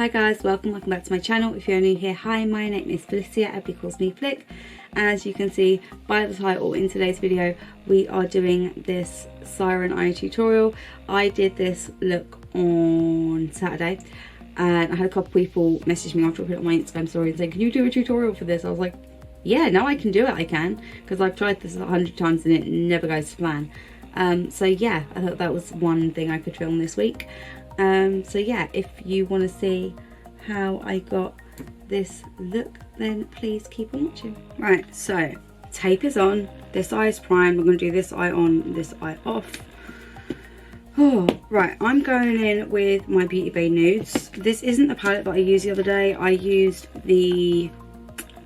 Hi guys, welcome back to my channel. If you're new here, hi, my name is Felicia, everybody calls me Flick. As you can see by the title, in today's video we are doing this Siren Eye tutorial. I did this look on Saturday and I had a couple people message me after I put it on my Instagram story and saying, can you do a tutorial for this? I was like, yeah, no, I can do it, I can, because I've tried this 100 times and it never goes to plan. So yeah, I thought that was one thing I could film this week. So yeah, if you want to see how I got this look, then please keep on watching. Right, so tape is on, this eye is primed. I'm going to do this eye on, this eye off. Oh, right, I'm going in with my Beauty Bay Nudes. This isn't the palette that I used the other day. I used the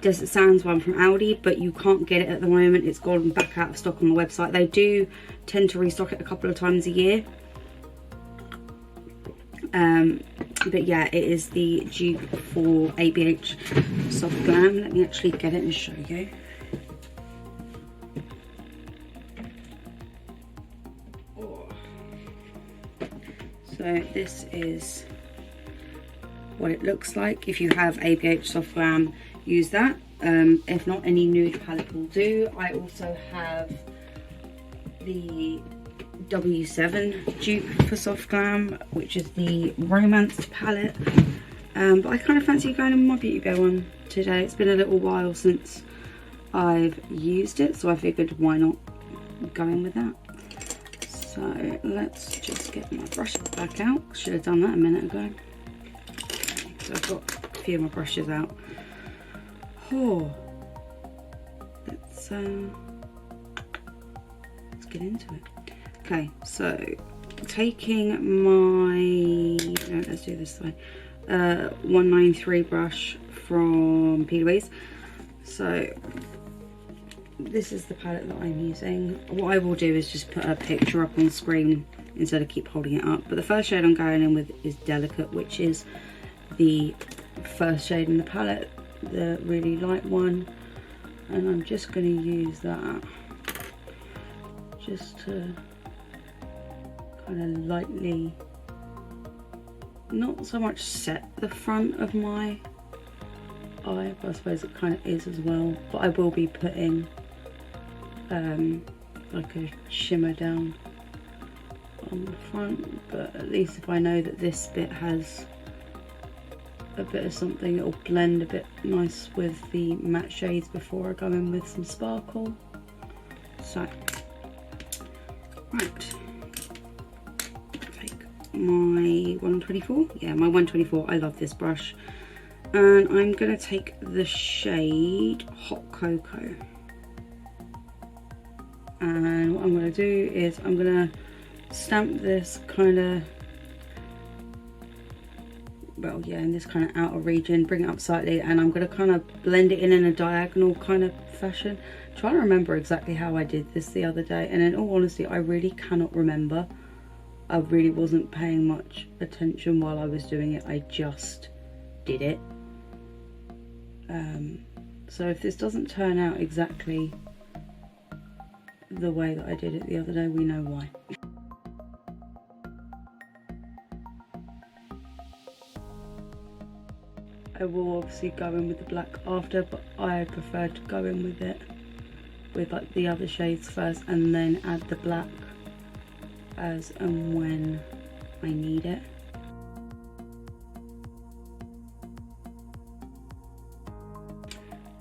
Desert Sands one from Aldi, but you can't get it at the moment. It's gone back out of stock on the website. They do tend to restock it a couple of times a year. But yeah, it is the dupe for ABH Soft Glam. Let me actually get it and show you. Oh. So this is what it looks like. If you have ABH Soft Glam, use that. If not, any nude palette will do. I also have the W7 dupe for Soft Glam, which is the Romance palette, but I kind of fancy going in my Beauty Bay one today. It's been a little while since I've used it, so I figured why not go in with that. So let's just get my brushes back out. Should have done that a minute ago. So I've got a few of my brushes out. Oh, let's get into it. Okay, so taking my, no, let's do this side, 193 brush from P. So this is the palette that I'm using. What I will do is just put a picture up on screen instead of keep holding it up. But the first shade I'm going in with is Delicate, which is the first shade in the palette, the really light one. And I'm just going to use that just to kind of lightly, not so much set the front of my eye, but I suppose it kind of is as well. But I will be putting like a shimmer down on the front, but at least if I know that this bit has a bit of something, it'll blend a bit nice with the matte shades before I go in with some sparkle. So right, take my 124, yeah, my 124, I love this brush, and I'm gonna take the shade Hot Cocoa, and what I'm gonna do is I'm gonna stamp this kind of, well, yeah, in this kind of outer region, bring it up slightly, and I'm gonna kind of blend it in a diagonal kind of fashion. I'm trying to remember exactly how I did this the other day, and in all honesty I really cannot remember. I really wasn't paying much attention while I was doing it, I just did it. So if this doesn't turn out exactly the way that I did it the other day, we know why. I will obviously go in with the black after, but I prefer to go in with it with like the other shades first and then add the black as and when I need it.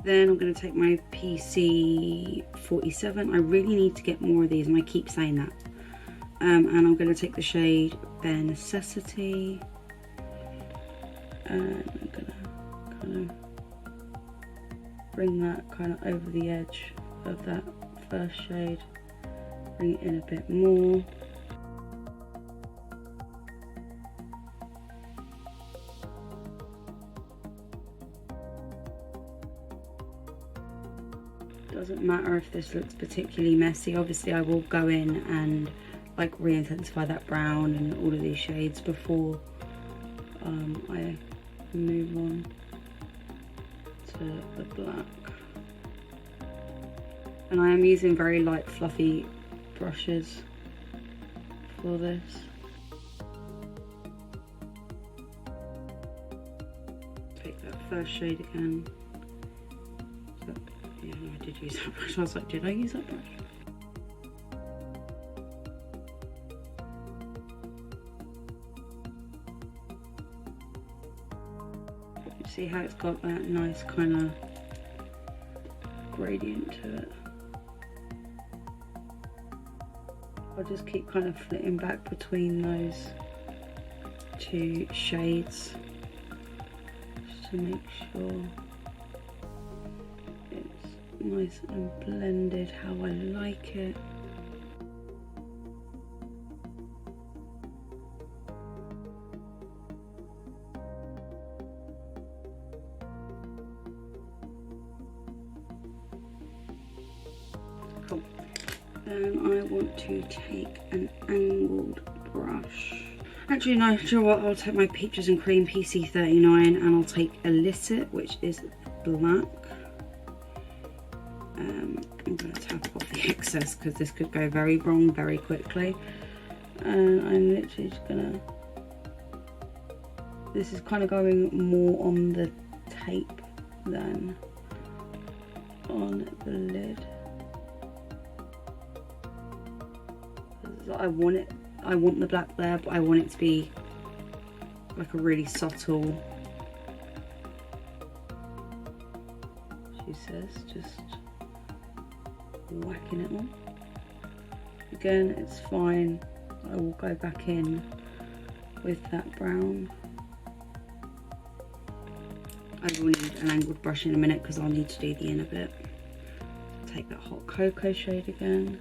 Then I'm going to take my PC 47. I really need to get more of these and I keep saying that. And I'm going to take the shade Bare Necessity, and I'm going to kind of bring that kind of over the edge of that first shade, bring it in a bit more. Doesn't matter if this looks particularly messy, obviously I will go in and like re-intensify that brown and all of these shades before I move on to the black. And I am using very light fluffy brushes for this. first shade again. So, yeah, no, I did use that brush. I was like, did I use that brush? See how it's got that nice kind of gradient to it. I'll just keep kind of flitting back between those two shades just to make sure it's nice and blended how I like it. Cool. Then I want to take an angled brush. Actually, no, do you know what? I'll take my Peaches and Cream PC39 and I'll take Illicit, which is black. I'm going to tap off the excess because this could go very wrong very quickly. And I'm literally just going to... This is kind of going more on the tape than on the lid. I want the black there, but I want it to be like a really subtle, she says, just whacking it on. Again, it's fine. I will go back in with that brown. I will need an angled brush in a minute because I'll need to do the inner bit. Take that hot cocoa shade again.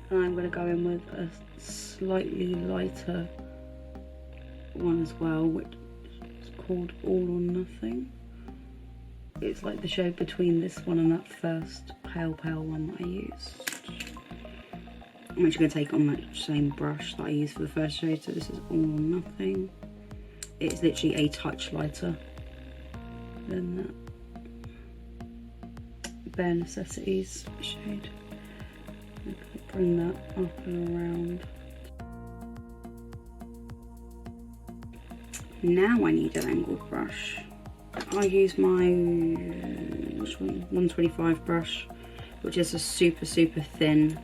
And I'm going to go in with a slightly lighter one as well, which is called All or Nothing. It's like the shade between this one and that first pale one that I used. I'm actually going to take on that same brush that I used for the first shade, so this is All or Nothing. It's literally a touch lighter than that Bare Necessities shade. Bring that up and around. Now I need an angled brush. I use my 125 brush, which is a super thin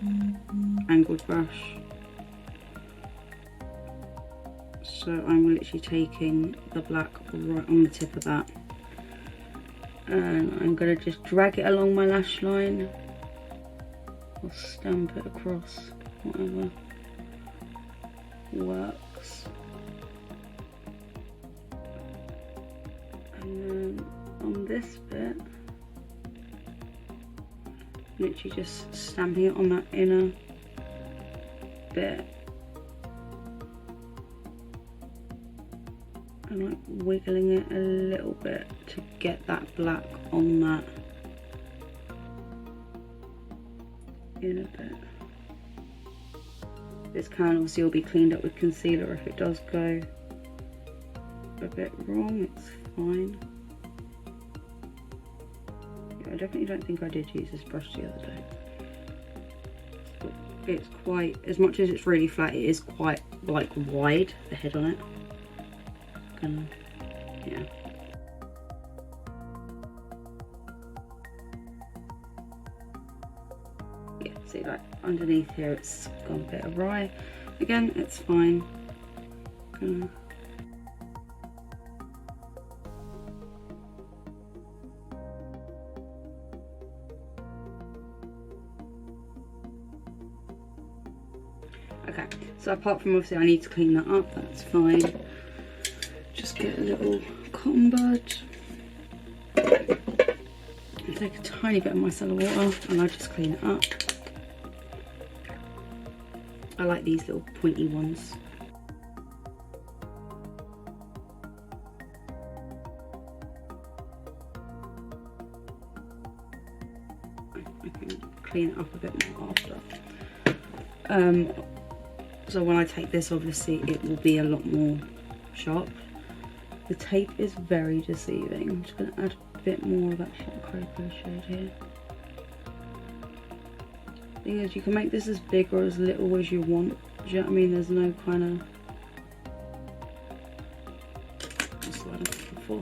angled brush. So I'm literally taking the black right on the tip of that, and I'm going to just drag it along my lash line. I'll stamp it across, whatever works. And then on this bit, literally just stamping it on that inner bit. And like wiggling it a little bit to get that black on that in a bit. This can obviously all be cleaned up with concealer if it does go a bit wrong, it's fine. Yeah, I definitely don't think I did use this brush the other day. But it's quite, as much as it's really flat, it is quite like wide, the head on it. Yeah. See, like underneath here it's gone a bit awry. Again, it's fine. Okay, so apart from obviously I need to clean that up, that's fine. Just get a little cotton bud. And take a tiny bit of micellar water and I'll just clean it up. I like these little pointy ones. I can clean it up a bit more after. So when I take this, obviously it will be a lot more sharp. The tape is very deceiving. I'm just going to add a bit more of that hot cocoa shade here. Thing is, you can make this as big or as little as you want. Do you know what I mean? There's no kind of... That's what I'm looking for.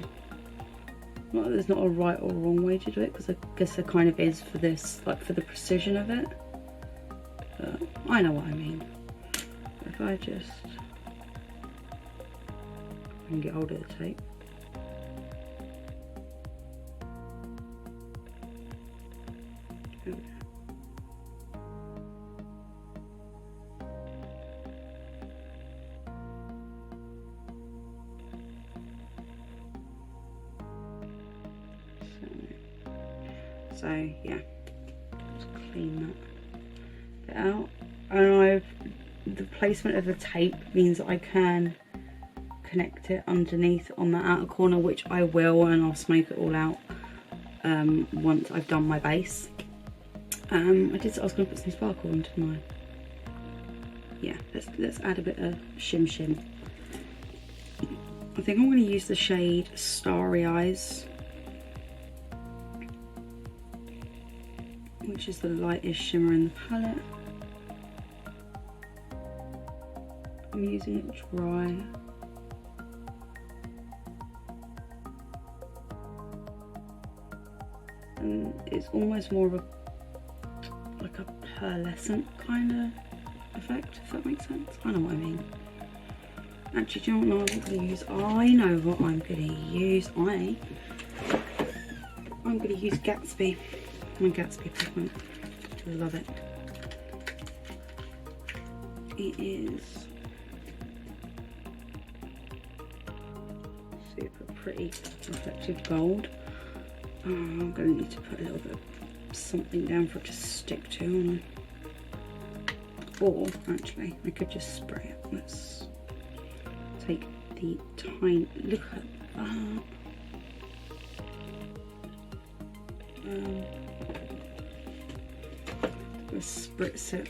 Not that there's not a right or wrong way to do it, because I guess there kind of is for this, like for the precision of it. But I know what I mean. If I just... I can get hold of the tape. So yeah, just clean that bit out. And the placement of the tape means that I can connect it underneath on the outer corner, which I will, and I'll smoke it all out once I've done my base. I was going to put some sparkle into my... Yeah, let's add a bit of shim shim. I think I'm going to use the shade Starry Eyes, which is the lightest shimmer in the palette. I'm using it dry. And it's almost more of a, like a pearlescent kind of effect, if that makes sense. I know what I mean. Actually, do you know what I'm going to use? I know what I'm going to use. I'm going to use Gatsby. My Gatsby pigment. I love it. It is super pretty reflective gold. I'm going to need to put a little bit of something down for it to stick to. Or actually, I could just spray it. Let's take the tiny. Look at that. Let's spritz it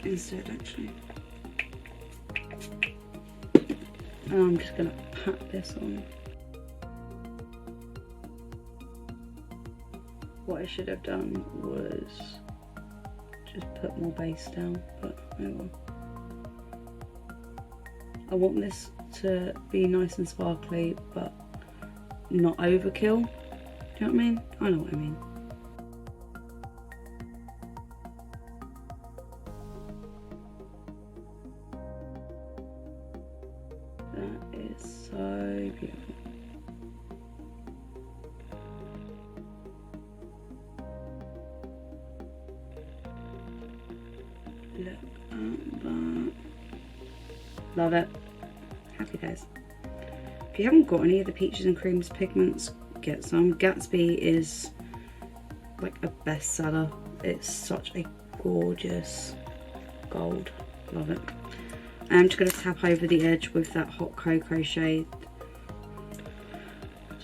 instead, actually. And I'm just going to pat this on. What I should have done was just put more base down, but oh well. I want this to be nice and sparkly, but not overkill. Do you know what I mean? I know what I mean. That is so beautiful. Look at that. Love it. Happy days. If you haven't got any of the Peaches and Creams pigments, get some. Gatsby is like a bestseller. It's such a gorgeous gold. Love it. I'm just going to tap over the edge with that hot cocoa shade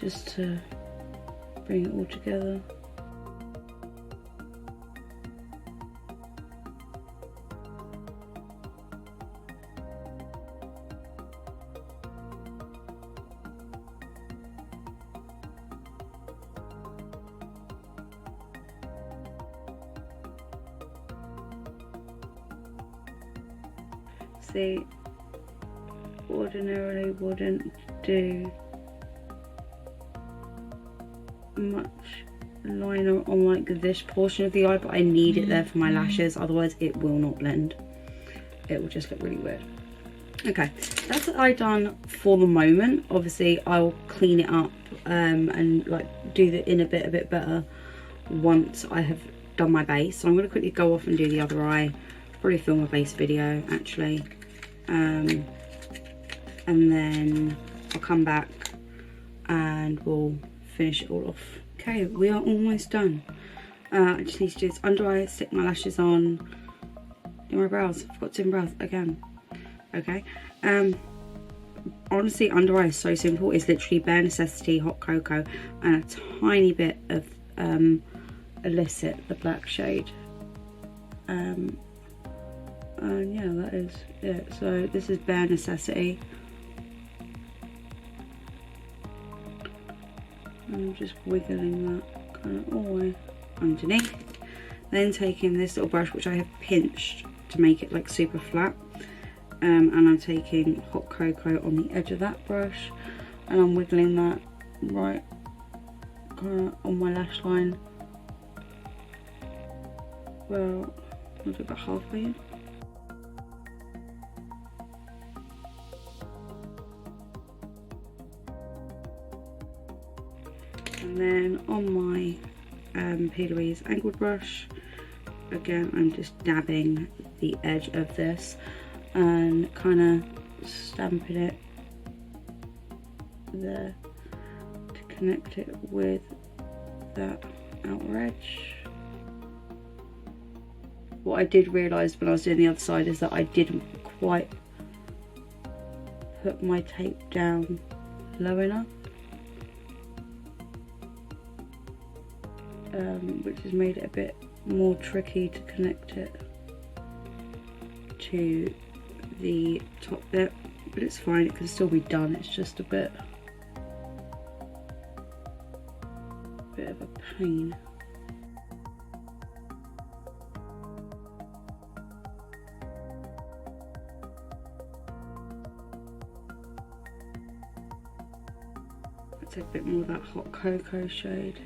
just to bring it all together. See, ordinarily wouldn't do much liner on like this portion of the eye, but I need it there for my lashes, otherwise it will not blend. It will just look really weird. Okay, that's what I've done for the moment. Obviously I'll clean it up and like do the inner bit a bit better once I have done my base. So I'm going to quickly go off and do the other eye, probably film a base video actually, and then I'll come back and we'll finish it all off. Okay, we are almost done. I just need to do this under eye, stick my lashes on, do my brows. I forgot to do my brows again. Okay, honestly under eye is so simple. It's literally bare necessity, hot cocoa, and a tiny bit of Illicit, the black shade. And yeah, that is it. So this is bare necessity. I'm just wiggling that kind of all the way underneath. Then taking this little brush, which I have pinched to make it like super flat, and I'm taking hot cocoa on the edge of that brush, and I'm wiggling that right kind of on my lash line. Well, I'll do about halfway in. And then on my P. Louise angled brush, again I'm just dabbing the edge of this and kind of stamping it there to connect it with that outer edge. What I did realise when I was doing the other side is that I didn't quite put my tape down low enough, which has made it a bit more tricky to connect it to the top bit, but it's fine, it can still be done. It's just a bit of a pain. I'll take a bit more of that hot cocoa shade.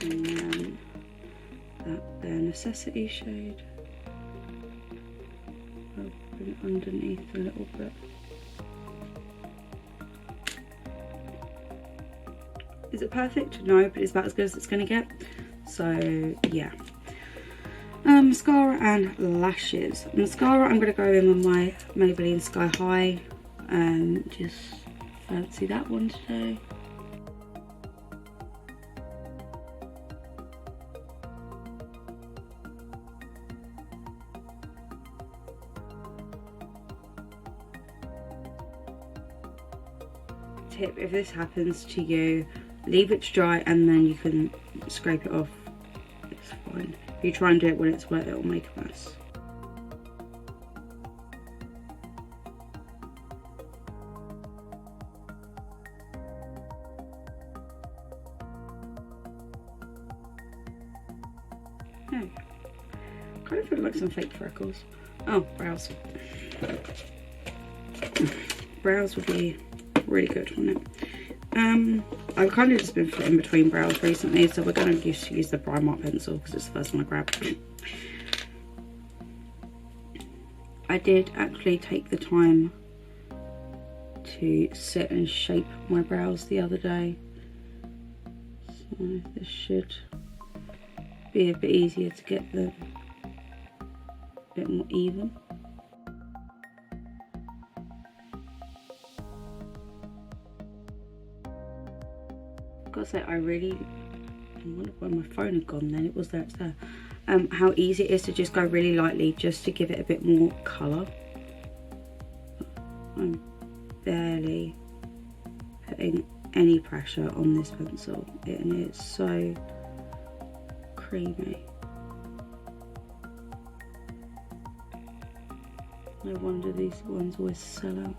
And then that Bare Necessity shade. I'll bring it underneath a little bit. Is it perfect? No, but it's about as good as it's going to get. So yeah. Mascara and lashes. Mascara, I'm going to go in with my Maybelline Sky High. Just fancy that one today. Tip, if this happens to you, leave it to dry and then you can scrape it off. It's fine. If you try and do it when it's wet, it will make a mess. Oh, kind of feel like some fake freckles. Oh, brows. Brows would be really good, wouldn't it? I've kind of just been in between brows recently, so we're going to use the Primark pencil because it's the first one I grabbed. I did actually take the time to sit and shape my brows the other day, so this should be a bit easier to get them a bit more even. Gotta say, I wonder where my phone had gone then. It was there, it's there. How easy it is to just go really lightly just to give it a bit more colour. I'm barely putting any pressure on this pencil and it's so creamy. No wonder these ones always sell out.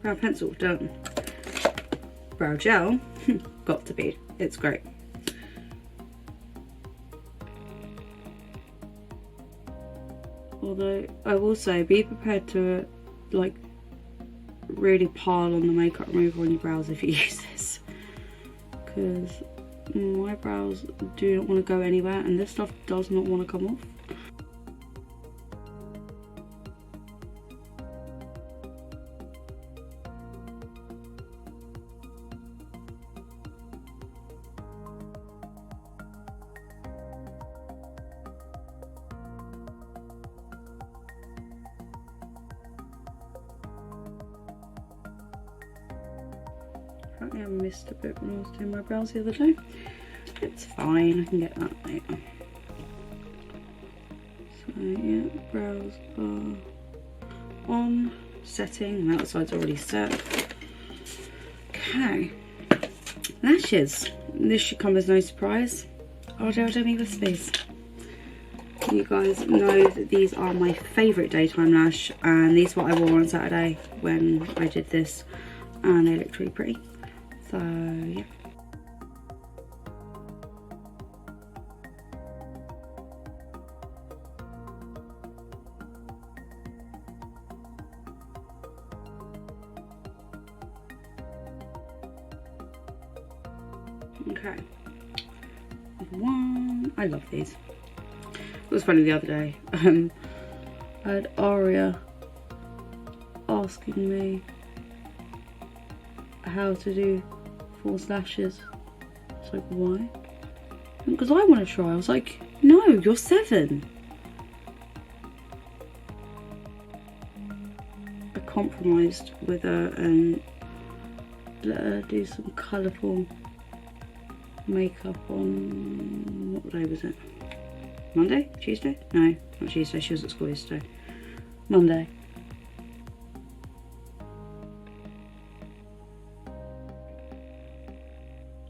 Brow pencil done. Brow gel, got to be. It's great. Although I will say, be prepared to like really pile on the makeup remover on your brows if you use this, because my brows do not want to go anywhere and this stuff does not want to come off. Apparently I missed a bit when I was doing my brows the other day. It's fine, I can get that later. So yeah, brows bar on, setting, and that side's already set. Okay, lashes. This should come as no surprise. Ardell Demi Wispies. You guys know that these are my favourite daytime lash, and these are what I wore on Saturday when I did this, and they looked really pretty. So yeah. Okay, one. I love these. It was funny the other day. I had Aria asking me how to do false lashes. It's like, why? Because I want to try. I was like, no, you're 7. I compromised with her and let her do some colourful makeup on, what day was it? Monday? Tuesday? No, not Tuesday, she was at school yesterday. Monday.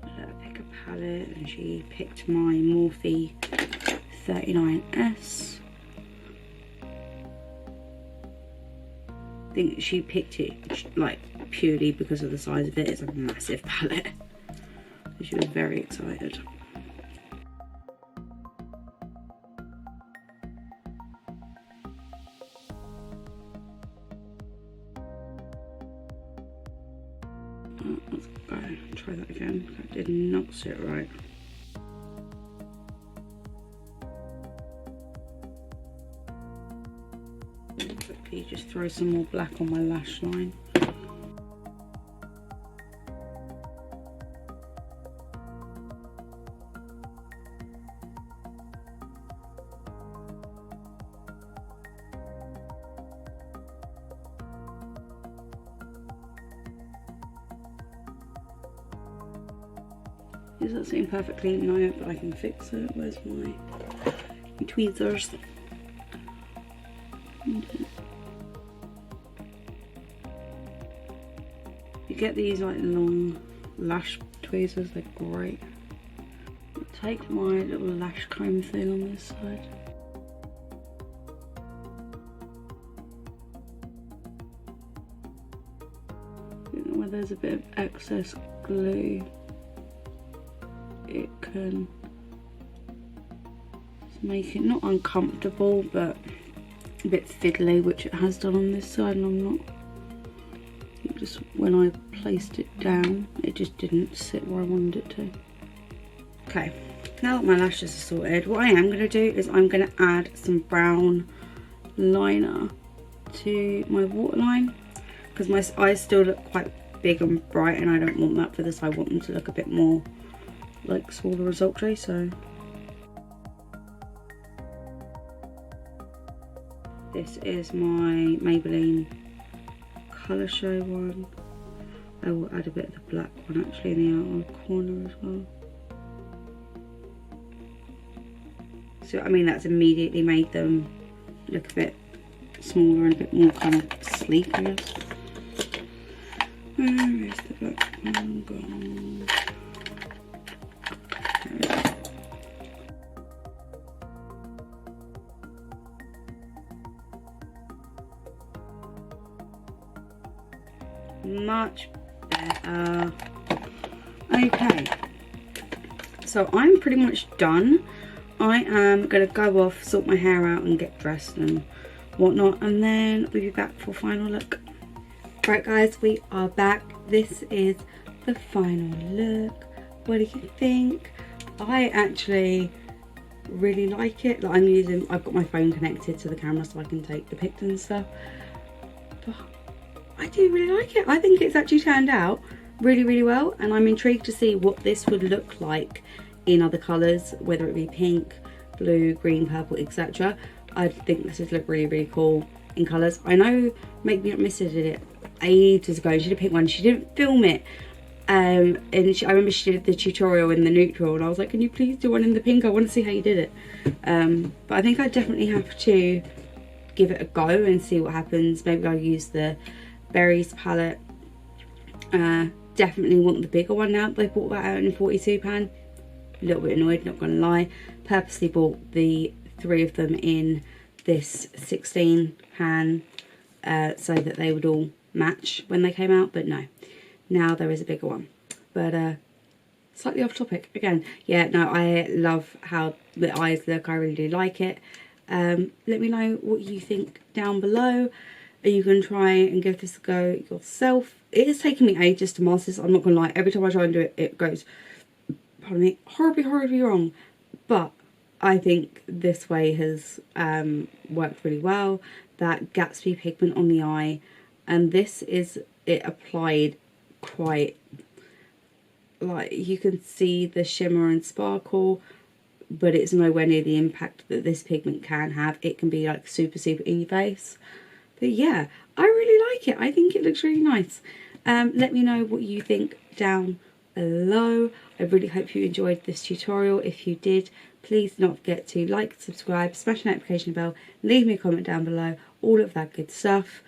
I let her pick a palette and she picked my Morphe 39S. I think she picked it like purely because of the size of it. It's a massive palette. She was very excited. Let's go try that again. That did not sit right. Quickly just throw some more black on my lash line. Does that seem perfectly? No, but I can fix it. Where's my tweezers? You get these like long lash tweezers, they're great. I'll take my little lash comb thing on this side. Where there's a bit of excess glue, it can make it not uncomfortable but a bit fiddly, which it has done on this side, and I'm not, just when I placed it down it just didn't sit where I wanted it to. Okay, now that my lashes are sorted, what I am going to do is I'm going to add some brown liner to my waterline, because my eyes still look quite big and bright and I don't want that for this. I want them to look a bit more like smaller result tray. So this is my Maybelline Colour Show one. I will add a bit of the black one actually in the outer corner as well. So I mean, that's immediately made them look a bit smaller and a bit more kind of sleek, I guess. Where is the black one gone? Much better. Okay, so I'm pretty much done. I am gonna go off, sort my hair out and get dressed and whatnot, and then we'll be back for a final look. Right guys, we are back. This is the final look. What do you think? I actually really like it. Like, I've got my phone connected to the camera so I can take the pics and stuff, but I do really like it. I think it's actually turned out really, really well, and I'm intrigued to see what this would look like in other colours, whether it be pink, blue, green, purple, etc. I think this would look really, really cool in colours. I know Make Me Not Miss It did it ages ago. She did a pink one. She didn't film it And I remember she did the tutorial in the neutral, and I was like, can you please do one in the pink? I want to see how you did it. But I think I definitely have to give it a go and see what happens. Maybe I'll use the berries palette. Definitely want the bigger one now. They bought that out in £42. A little bit annoyed, not gonna lie. Purposely bought the 3 of them in this 16 pan so that they would all match when they came out, but no. Now there is a bigger one. But slightly off topic again. Yeah, no, I love how the eyes look. I really do like it. Let me know what you think down below. Are you going to try and give this a go yourself? It is taking me ages to master this. I'm not going to lie. Every time I try and do it, it goes, pardon me, horribly wrong. But I think this way has worked really well. That Gatsby pigment on the eye, and this is it applied quite, like, you can see the shimmer and sparkle, but it's nowhere near the impact that this pigment can have. It can be like super in your face. But yeah, I really like it. I think it looks really nice. Let me know what you think down below. I really hope you enjoyed this tutorial. If you did, please do not forget to like, subscribe, smash the notification bell, leave me a comment down below, all of that good stuff.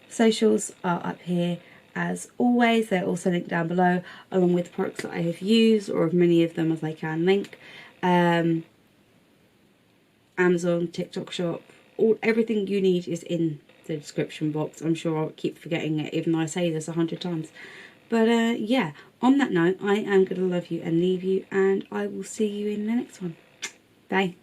Socials are up here as always. They're also linked down below, along with products that I have used, or as many of them as I can link. Amazon, TikTok shop, everything you need is in the description box. I'm sure I'll keep forgetting it, even though I say this 100 times. But yeah, on that note, I am going to love you and leave you, and I will see you in the next one. Bye.